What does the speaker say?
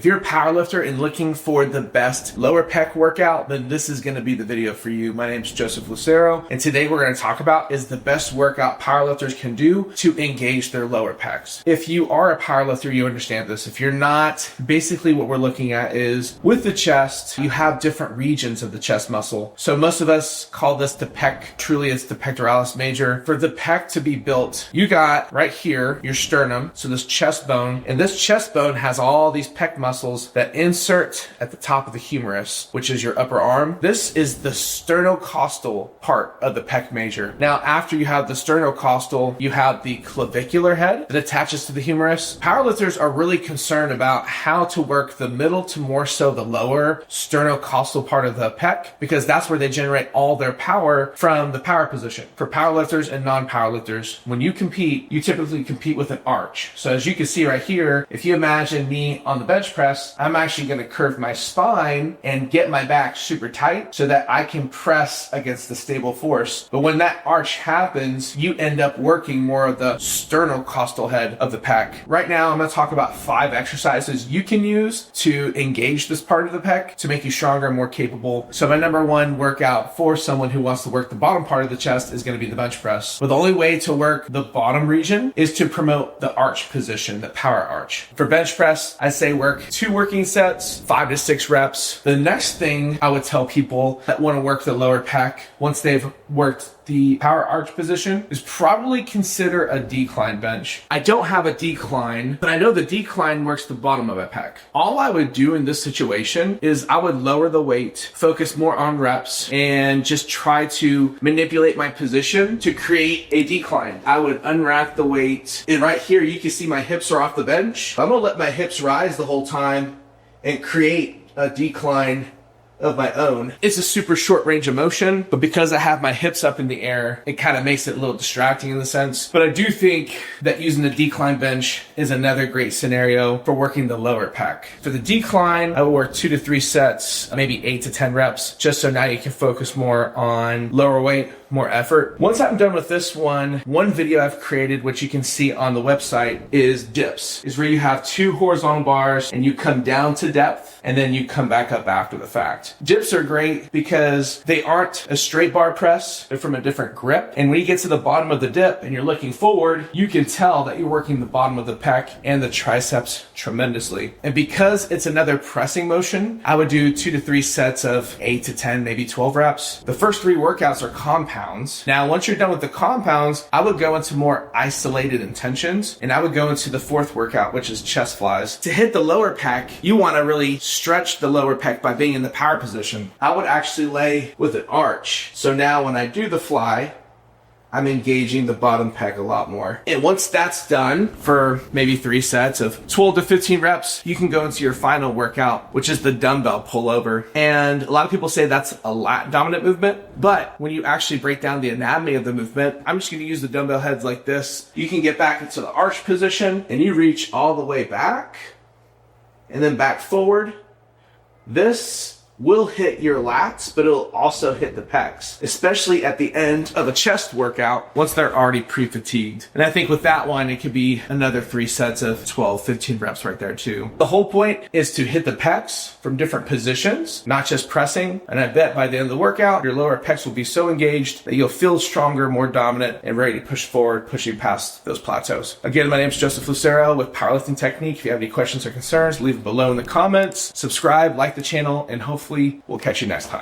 If you're a powerlifter and looking for the best lower pec workout, then this is going to be the video for you. My name is Joseph Lucero, and today we're going to talk about is the best workout powerlifters can do to engage their lower pecs. If you are a powerlifter, you understand this. If you're not, basically what we're looking at is with the chest, you have different regions of the chest muscle. So most of us call this the pec. Truly, it's the pectoralis major. For the pec to be built, you got right here your sternum, so this chest bone, and this chest bone has all these pec muscles that insert at the top of the humerus, which is your upper arm. This is the sternocostal part of the pec major. Now, after you have the sternocostal, you have the clavicular head that attaches to the humerus. Powerlifters are really concerned about how to work the middle to more so the lower sternocostal part of the pec, because that's where they generate all their power from the power position. For powerlifters and non-powerlifters, when you compete, you typically compete with an arch. So as you can see right here, if you imagine me on the bench press, I'm actually going to curve my spine and get my back super tight so that I can press against the stable force. But when that arch happens, you end up working more of the sternocostal head of the pec. Right now, I'm going to talk about 5 exercises you can use to engage this part of the pec to make you stronger and more capable. So my number 1 workout for someone who wants to work the bottom part of the chest is going to be the bench press. But the only way to work the bottom region is to promote the arch position, the power arch. For bench press, I say work 2 working sets, 5 to 6 reps. The next thing I would tell people that want to work the lower pec once they've worked the power arch position is probably consider a decline bench. I don't have a decline, but I know the decline works the bottom of a pec. All I would do in this situation is I would lower the weight, focus more on reps, and just try to manipulate my position to create a decline. I would unrack the weight, and right here you can see my hips are off the bench. I'm gonna let my hips rise the whole time and create a decline of my own. It's a super short range of motion, but because I have my hips up in the air, it kind of makes it a little distracting in the sense. But I do think that using the decline bench is another great scenario for working the lower pec. For the decline, I will work 2 to 3 sets, maybe 8 to 10 reps, just so now you can focus more on lower weight, more effort. Once I'm done with this one video I've created, which you can see on the website, is dips. Is where you have 2 horizontal bars and you come down to depth and then you come back up after the fact. Dips are great because they aren't a straight bar press, they're from a different grip. And when you get to the bottom of the dip and you're looking forward, you can tell that you're working the bottom of the pec and the triceps tremendously. And because it's another pressing motion, I would do 2 to 3 sets of 8 to 10, maybe 12 reps. The first 3 workouts are compounds. Now, once you're done with the compounds, I would go into more isolated intentions, and I would go into the 4th workout, which is chest flies. To hit the lower pec, you want to really stretch the lower pec by being in the power position. I would actually lay with an arch. So now when I do the fly, I'm engaging the bottom pec a lot more. And once that's done for maybe 3 sets of 12 to 15 reps, you can go into your final workout, which is the dumbbell pullover. And a lot of people say that's a lat dominant movement, but when you actually break down the anatomy of the movement, I'm just gonna use the dumbbell heads like this. You can get back into the arch position and you reach all the way back and then back forward. This will hit your lats, but it'll also hit the pecs, especially at the end of a chest workout once they're already pre-fatigued. And I think with that one, it could be another 3 sets of 12, 15 reps right there too. The whole point is to hit the pecs from different positions, not just pressing. And I bet by the end of the workout, your lower pecs will be so engaged that you'll feel stronger, more dominant, and ready to push forward, pushing past those plateaus. Again, my name is Joseph Lucero with Powerlifting Technique. If you have any questions or concerns, leave them below in the comments. Subscribe, like the channel, and hopefully we'll catch you next time.